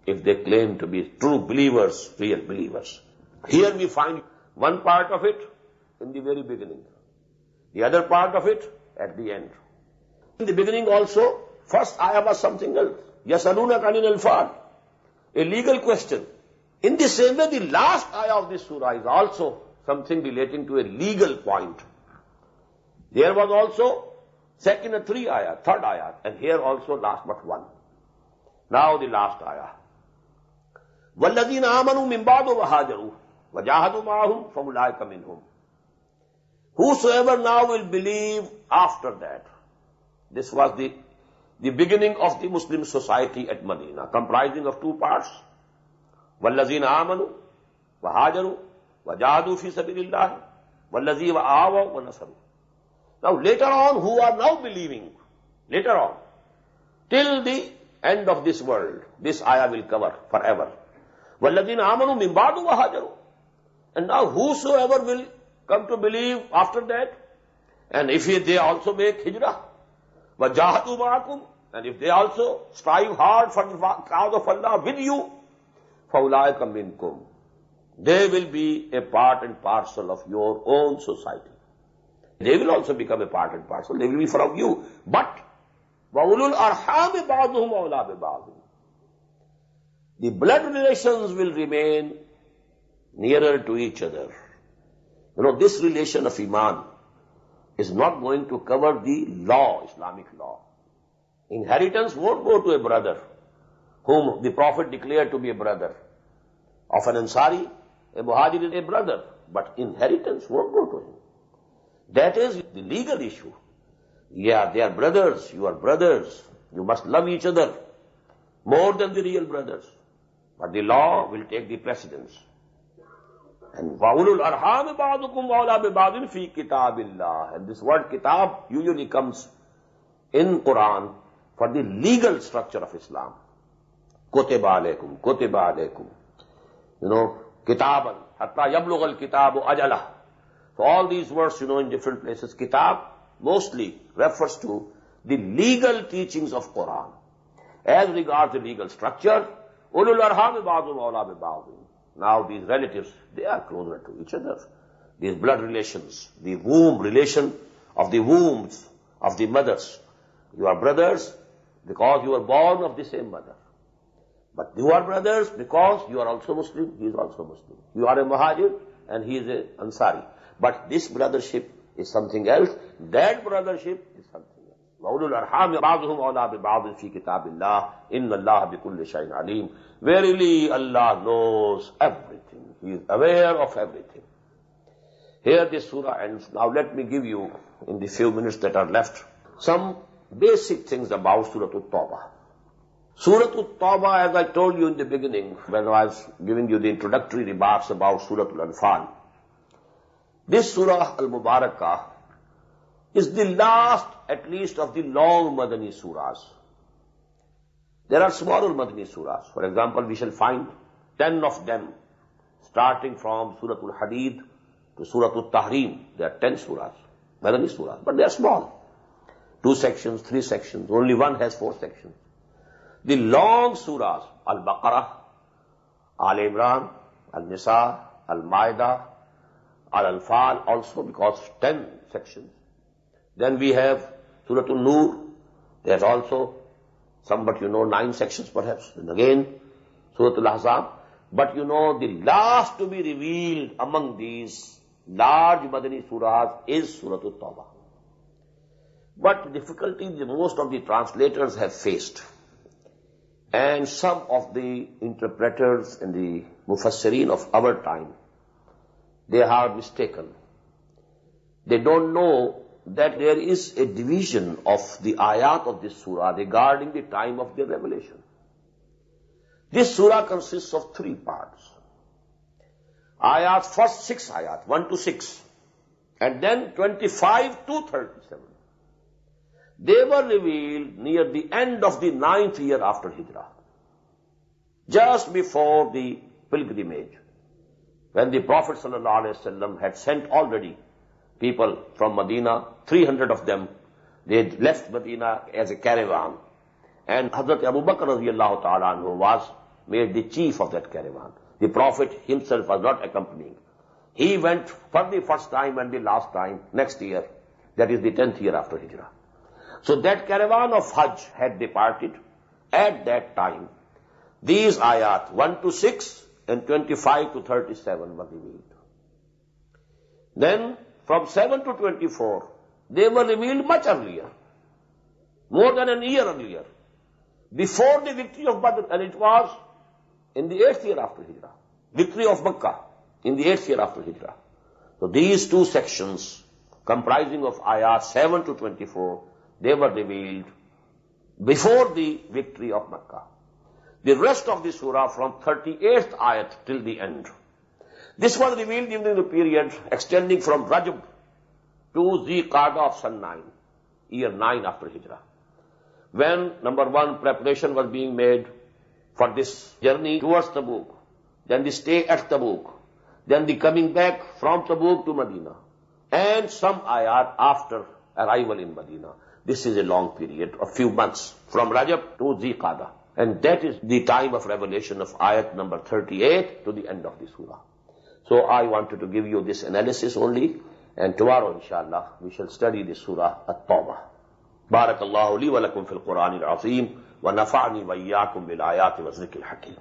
if they claim to be true believers, real believers. Here we find one part of it in the very beginning, the other part of it at the end. In the beginning also, first ayah was something else. يَسْأَلُونَكَ عَنِ الْأَنفَالِ, a legal question. In the same way, the last ayah of this surah is also something relating to a legal point. There was also second and third ayah, and here also last but one. Now the last ayah. وَالَّذِينَ آمَنُوا مِن بَعْدُ وَهَاجَرُوا وَجَاهَدُوا مَعَهُمْ فَأُولَٰئِكَ مِنْهُمْ. Whosoever now will believe after that. This was the beginning of the Muslim society at Medina, comprising of two parts. وَالَّذِينَ آمَنُوا وَهَاجَرُوا وَجَاهَدُوا فِي سَبِيلِ اللَّهِ وَالَّذِينَ آوَوا وَنَصَرُوا. Now later on, who are now believing, later on, till the end of this world, this ayah will cover forever. وَالَّذِينَ آمَنُوا مِن بَعْدُ وَهَاجَرُوا. And now whosoever will come to believe after that, and if they also make hijrah, وَجَاهَدُوا مَعَكُمْ, and if they also strive hard for the cause of Allah with you, فَأُولَٰئِكَ مِنْكُمْ. They will be a part and parcel of your own society. They will also become a part and parcel. They will be from you. But وَأُولُو الْأَرْحَامِ بَعْضُهُمْ أَوْلَىٰ بِبَعْضٍ. The blood relations will remain nearer to each other. You know, this relation of Iman is not going to cover the law, Islamic law. Inheritance won't go to a brother whom the Prophet declared to be a brother. Of an Ansari, a Muhajir is a brother, but inheritance won't go to him. That is the legal issue. Yeah, they are brothers, you are brothers. You must love each other more than the real brothers. But the law will take the precedence. And وَأُولُو الْأَرْحَامِ بَعْضُكُمْ أَوْلَىٰ بِبَعْضٍ فِي كِتَابِ اللَّهِ. And this word kitab usually comes in Quran for the legal structure of Islam. كُتِبَ عَلَيْكُمْ كُتِبَ عَلَيْكُمْ. You know, kitaban, hatta yablugha al-kitabu ajalah. So all these words, in different places, kitab mostly refers to the legal teachings of Quran. As regards the legal structure, ulul arham ba'dhum awla bi ba'dhin. Now these relatives, they are closer to each other. These blood relations, the womb relation of the wombs of the mothers. You are brothers because you are born of the same mother. But you are brothers because you are also Muslim, he is also Muslim. You are a Muhajir and he is a Ansari. But this brothership is something else. That brothership is something else. وَأُولُو الْأَرْحَامِ بَعْضُهُمْ أَوْلَىٰ بِبَعْضٍ فِي كِتَابِ اللَّهِ إِنَّ اللَّهَ بِكُلِّ شَيْءٍ عَلِيمٌ. Verily Allah knows everything. He is aware of everything. Here this surah ends. Now let me give you, in the few minutes that are left, some basic things about Surah At-Tawba. Surah At-Tawba, as I told you in the beginning, when I was giving you the introductory remarks about Surah Al-Anfal, this Surah Al-Mubarakah is the last, at least, of the long Madani surahs. There are smaller Madani surahs. For example, we shall find 10 of them, starting from Surah Al-Hadid to Surah Al-Tahrim. There are 10 surahs, Madani surahs, but they are small. 2 sections, 3 sections, only one has 4 sections. The long surahs, Al-Baqarah, Al-Imran, Al-Nisa, Al-Ma'idah, Al-Anfal also, because 10 sections. Then we have Surah Al-Nur, there's also some, but 9 sections perhaps. And again, Surah Al-Ahzab. But the last to be revealed among these large Madani surahs is Surah At-Tawba. But the difficulty most of the translators have faced, and some of the interpreters and the mufassirin of our time, they are mistaken. They don't know that there is a division of the āyāt of this surah regarding the time of their revelation. This surah consists of 3 parts. Āyāt, first 6 āyāt, 1 to 6, and then 25 to 37. They were revealed near the end of the 9th year after Hijrah, just before the pilgrimage, when the Prophet ﷺ had sent already people from Medina, 300 of them. They had left Medina as a caravan, and Hazrat Abu Bakr radiyallahu ta'ala anhu was made the chief of that caravan. The Prophet himself was not accompanying. He went for the first time and the last time next year, that is the 10th year after Hijrah. So that caravan of Hajj had departed. At that time, these ayat 1 to 6 and 25 to 37 were revealed. Then from 7 to 24, they were revealed much earlier, more than a year earlier, before the victory of Badr, and it was in the 8th year after Hijrah. Victory of Makkah in the 8th year after Hijrah. So these 2 sections, comprising of ayat 7 to 24, they were revealed before the victory of Makkah. The rest of the surah from 38th ayat till the end. This was revealed during the period extending from Rajab to Zi-Qa'dah of Sun 9, year 9 after Hijrah. When, number 1, preparation was being made for this journey towards Tabuk, then the stay at Tabuk, then the coming back from Tabuk to Medina, and some ayat after arrival in Medina. This is a long period, a few months, from Rajab to Zi-Qa'dah. And that is the time of revelation of ayat number 38 to the end of the surah. So I wanted to give you this analysis only, and tomorrow, inshallah, we shall study the surah At-Tawba. Barakallahu li wa lakum fil Quran al-Azim, wa nafa'ni wa iyyakum bil ayati wa zikr al-hakim.